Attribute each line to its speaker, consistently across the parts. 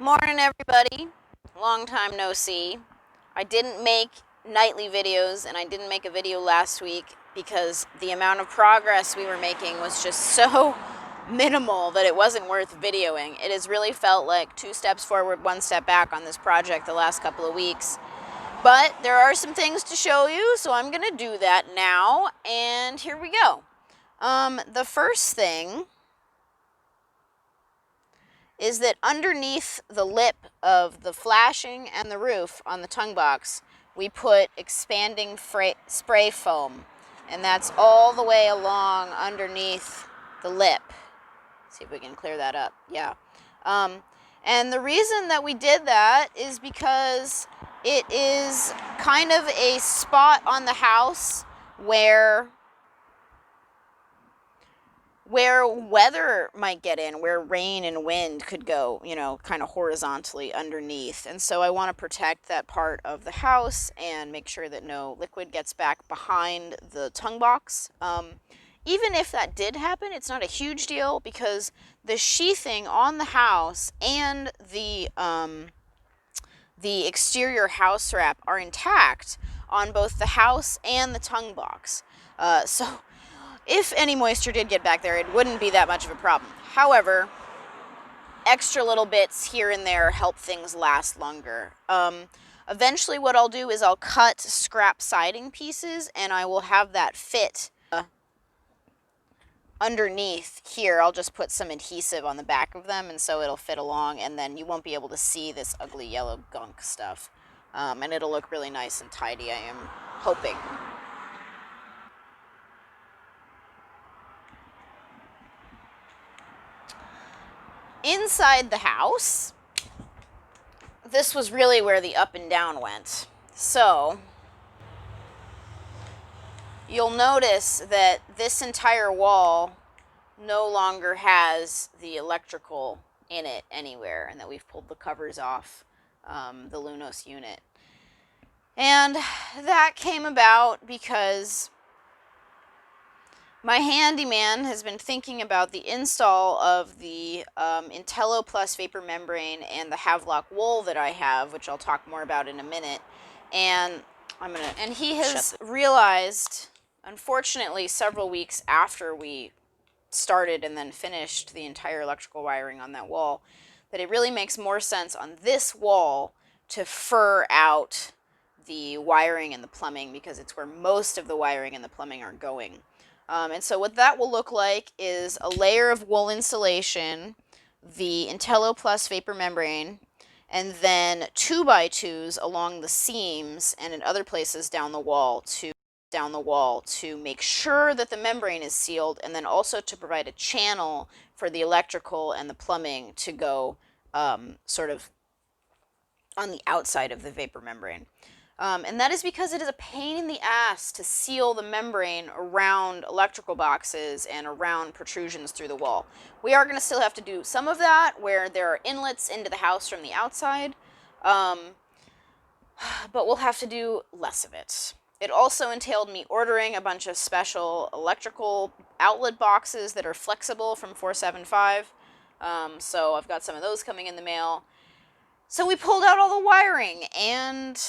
Speaker 1: Morning, everybody. Long time no see. I didn't make nightly videos, and I didn't make a video last week because the amount of progress we were making was just so minimal that it wasn't worth videoing. It has really felt like 2 steps forward, 1 step back on this project the last couple of weeks. But there are some things to show you, so I'm going to do that now, and here we go. The first thing is that underneath the lip of the flashing and the roof on the tongue box, we put expanding spray foam, and that's all the way along underneath the lip. See if we can clear that up. Yeah. And the reason that we did that is because it is kind of a spot on the house where weather might get in, where rain and wind could go, kind of horizontally underneath. And so I want to protect that part of the house and make sure that no liquid gets back behind the tongue box. Even if that did happen, it's not a huge deal because the sheathing on the house and the exterior house wrap are intact on both the house and the tongue box. So if any moisture did get back there, it wouldn't be that much of a problem. However, extra little bits here and there help things last longer. Eventually what I'll do is I'll cut scrap siding pieces and I will have that fit underneath here. I'll just put some adhesive on the back of them, and so it'll fit along, and then you won't be able to see this ugly yellow gunk stuff. And it'll look really nice and tidy, I am hoping. Inside the house, this was really where the up and down went. So you'll notice that this entire wall no longer has the electrical in it anywhere, and that we've pulled the covers off the Lunos unit. And that came about because my handyman has been thinking about the install of the Intello Plus vapor membrane and the Havelock wool that I have, which I'll talk more about in a minute. And he has realized, unfortunately, several weeks after we started and then finished the entire electrical wiring on that wall, that it really makes more sense on this wall to fur out the wiring and the plumbing, because it's where most of the wiring and the plumbing are going. And so what that will look like is a layer of wool insulation, the Intello Plus vapor membrane, and then 2x2s along the seams and in other places down the wall to make sure that the membrane is sealed, and then also to provide a channel for the electrical and the plumbing to go sort of on the outside of the vapor membrane. And that is because it is a pain in the ass to seal the membrane around electrical boxes and around protrusions through the wall. We are going to still have to do some of that where there are inlets into the house from the outside, but we'll have to do less of it. It also entailed me ordering a bunch of special electrical outlet boxes that are flexible from 475. So I've got some of those coming in the mail. So we pulled out all the wiring and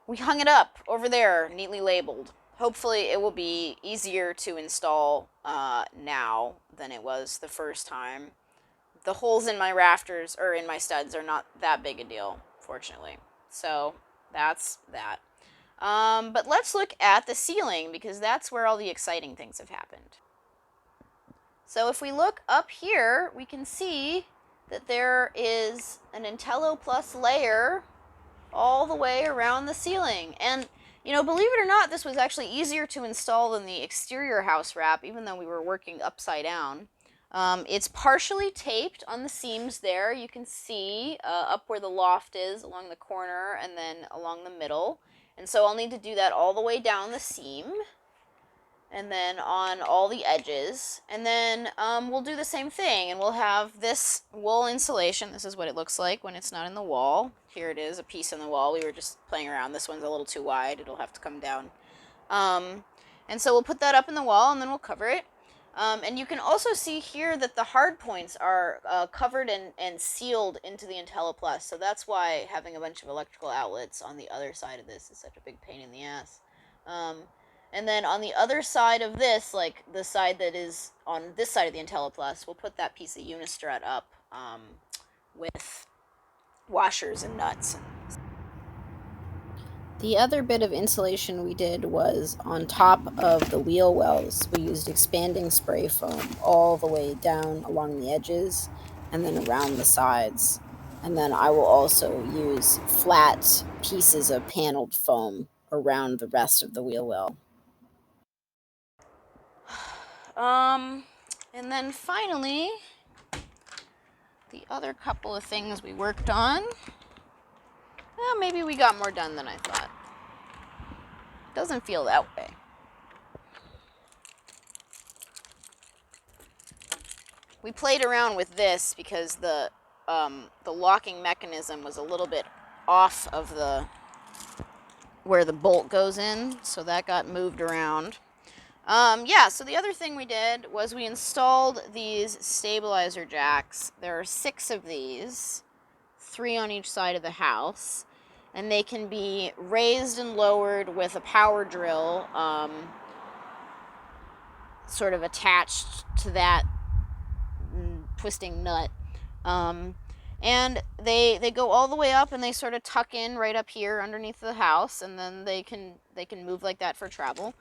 Speaker 1: we hung it up over there, neatly labeled. Hopefully it will be easier to install now than it was the first time. The holes in my rafters, or in my studs, are not that big a deal, fortunately. So that's that. But let's look at the ceiling, because that's where all the exciting things have happened. So if we look up here, we can see that there is an Intello Plus layer all the way around the ceiling. And, believe it or not, this was actually easier to install than the exterior house wrap, even though we were working upside down. It's partially taped on the seams there. You can see up where the loft is along the corner and then along the middle. And so I'll need to do that all the way down the seam and then on all the edges. And then we'll do the same thing, and we'll have this wool insulation. This is what it looks like when it's not in the wall. Here it is, a piece in the wall. We were just playing around. This one's a little too wide. It'll have to come down. And so we'll put that up in the wall, and then we'll cover it. And you can also see here that the hard points are covered and sealed into the IntelliPlus. So that's why having a bunch of electrical outlets on the other side of this is such a big pain in the ass. And then on the other side of this, like the side that is on this side of the IntelliPlus, we'll put that piece of Unistrut up with washers and nuts. The other bit of insulation we did was on top of the wheel wells. We used expanding spray foam all the way down along the edges and then around the sides. And then I will also use flat pieces of paneled foam around the rest of the wheel well. And then finally, the other couple of things we worked on. Well, maybe we got more done than I thought. Doesn't feel that way. We played around with this because the locking mechanism was a little bit off of where the bolt goes in, so that got moved around. Yeah, so the other thing we did was we installed these stabilizer jacks. There are 6 of these, 3 on each side of the house, and they can be raised and lowered with a power drill sort of attached to that twisting nut. And they go all the way up and they sort of tuck in right up here underneath the house, and then they can move like that for travel.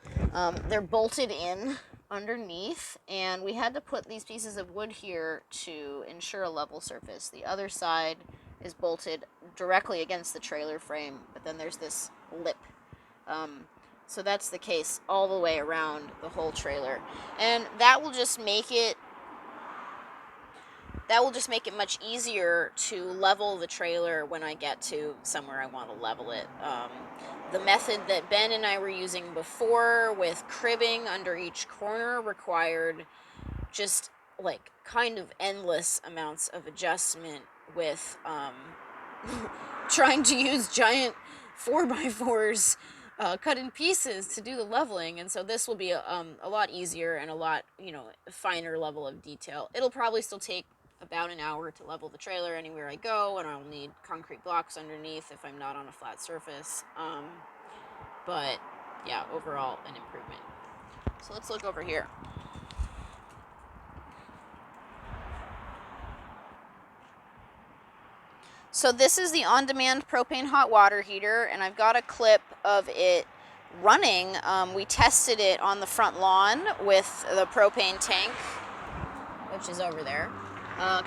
Speaker 1: They're bolted in underneath, and we had to put these pieces of wood here to ensure a level surface. The other side is bolted directly against the trailer frame, but then there's this lip. So that's the case all the way around the whole trailer, and that will just make it much easier to level the trailer when I get to somewhere I want to level it. The method that Ben and I were using before with cribbing under each corner required just like kind of endless amounts of adjustment with trying to use giant 4x4s cut in pieces to do the leveling, and so this will be a lot easier and a lot, finer level of detail. It'll probably still take about an hour to level the trailer anywhere I go, and I'll need concrete blocks underneath if I'm not on a flat surface. But yeah, overall an improvement. So let's look over here. So this is the on-demand propane hot water heater, and I've got a clip of it running. We tested it on the front lawn with the propane tank, which is over there.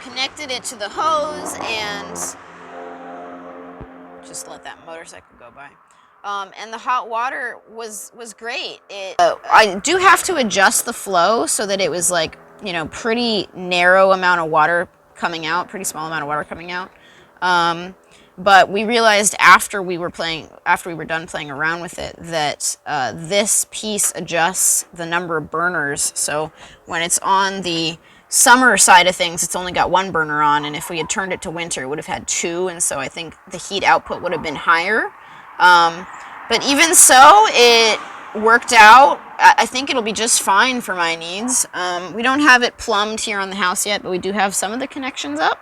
Speaker 1: Connected it to the hose and just let that motorcycle go by. And the hot water was great. I do have to adjust the flow so that it was like, pretty narrow amount of water coming out, pretty small amount of water coming out. But we realized after we were done playing around with it, that this piece adjusts the number of burners. So when it's on the summer side of things, it's only got 1 burner on, and if we had turned it to winter, it would have had 2, and so I think the heat output would have been higher. But even so, it worked out. I think it'll be just fine for my needs. We don't have it plumbed here on the house yet, but we do have some of the connections up.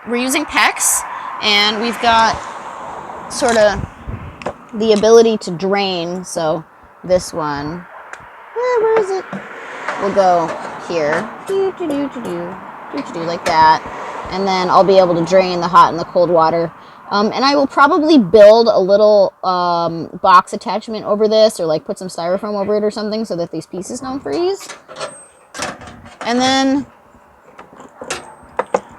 Speaker 1: We're using PEX, and we've got sort of the ability to drain. So this one, where is it? We'll go here, like that, and then I'll be able to drain the hot and the cold water. And I will probably build a little box attachment over this, or like put some styrofoam over it or something, so that these pieces don't freeze. And then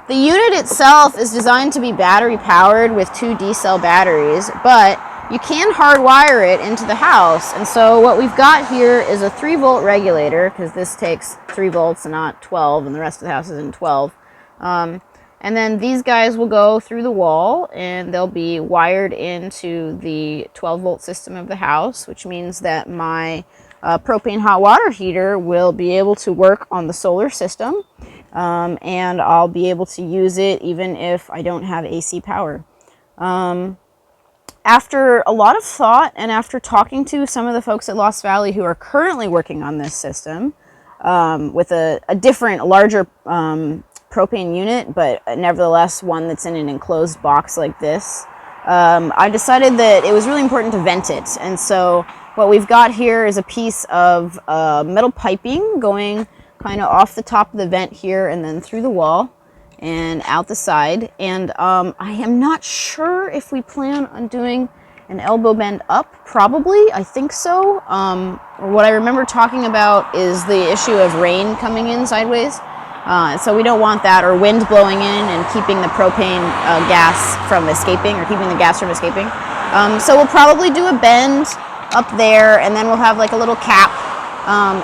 Speaker 1: the unit itself is designed to be battery powered with 2 D-cell batteries, but you can hardwire it into the house. And so what we've got here is a 3-volt regulator, because this takes 3 volts and not 12, and the rest of the house is in 12. And then these guys will go through the wall, and they'll be wired into the 12-volt system of the house, which means that my propane hot water heater will be able to work on the solar system. And I'll be able to use it even if I don't have AC power. After a lot of thought, and after talking to some of the folks at Lost Valley who are currently working on this system, with a different, larger propane unit, but nevertheless one that's in an enclosed box like this. I decided that it was really important to vent it, and so what we've got here is a piece of metal piping going kind of off the top of the vent here and then through the wall and out the side. And I am not sure if we plan on doing an elbow bend up. Probably, I think so. What I remember talking about is the issue of rain coming in sideways. So we don't want that, or wind blowing in and keeping the propane gas from escaping, or keeping the gas from escaping. So we'll probably do a bend up there, and then we'll have like a little cap.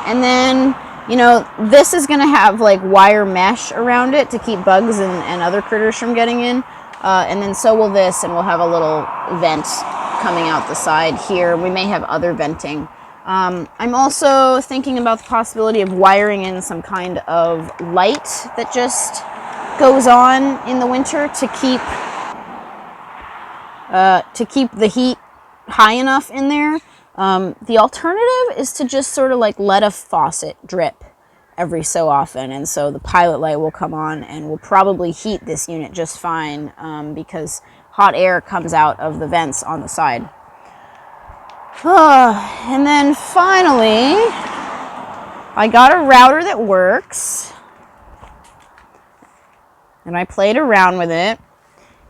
Speaker 1: And then, you know, this is going to have like wire mesh around it to keep bugs and other critters from getting in. And then so will this, and we'll have a little vent coming out the side here. We may have other venting. I'm also thinking about the possibility of wiring in some kind of light that just goes on in the winter to keep the heat high enough in there. The alternative is to just sort of like let a faucet drip every so often, and so the pilot light will come on and will probably heat this unit just fine, because hot air comes out of the vents on the side. And then finally, I got a router that works, and I played around with it,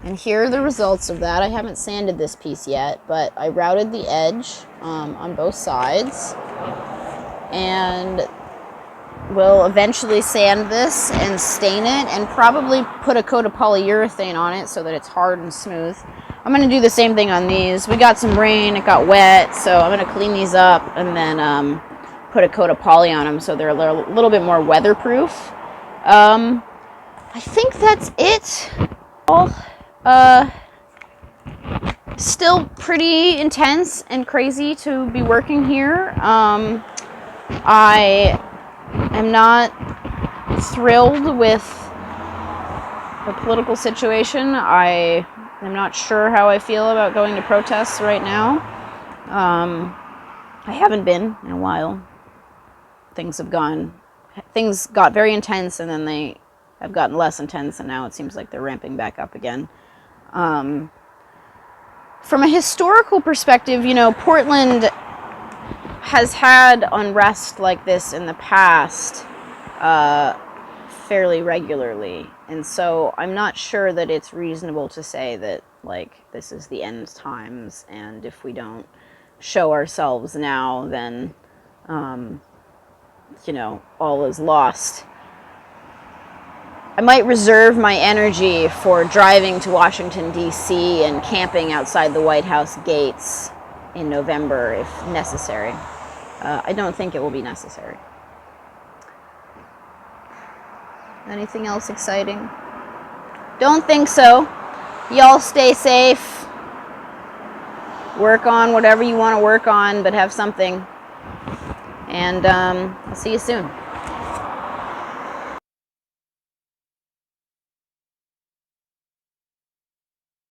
Speaker 1: and here are the results of that. I haven't sanded this piece yet, but I routed the edge on both sides, and we'll eventually sand this and stain it, and probably put a coat of polyurethane on it so that it's hard and smooth. I'm going to do the same thing on these. We got some rain, it got wet, so I'm going to clean these up and then put a coat of poly on them so they're a little bit more weatherproof. I think that's it. Still pretty intense and crazy to be working here. I am not thrilled with the political situation. I'm not sure how I feel about going to protests right now. I haven't been in a while. Things got very intense, and then they have gotten less intense, and now it seems like they're ramping back up again. From a historical perspective, you know, Portland has had unrest like this in the past fairly regularly, and so I'm not sure that it's reasonable to say that, like, this is the end times, and if we don't show ourselves now, then you know, all is lost. I might reserve my energy for driving to Washington, D.C. and camping outside the White House gates in November if necessary. I don't think it will be necessary. Anything else exciting? Don't think so. Y'all stay safe. Work on whatever you want to work on, but have something. And I'll see you soon.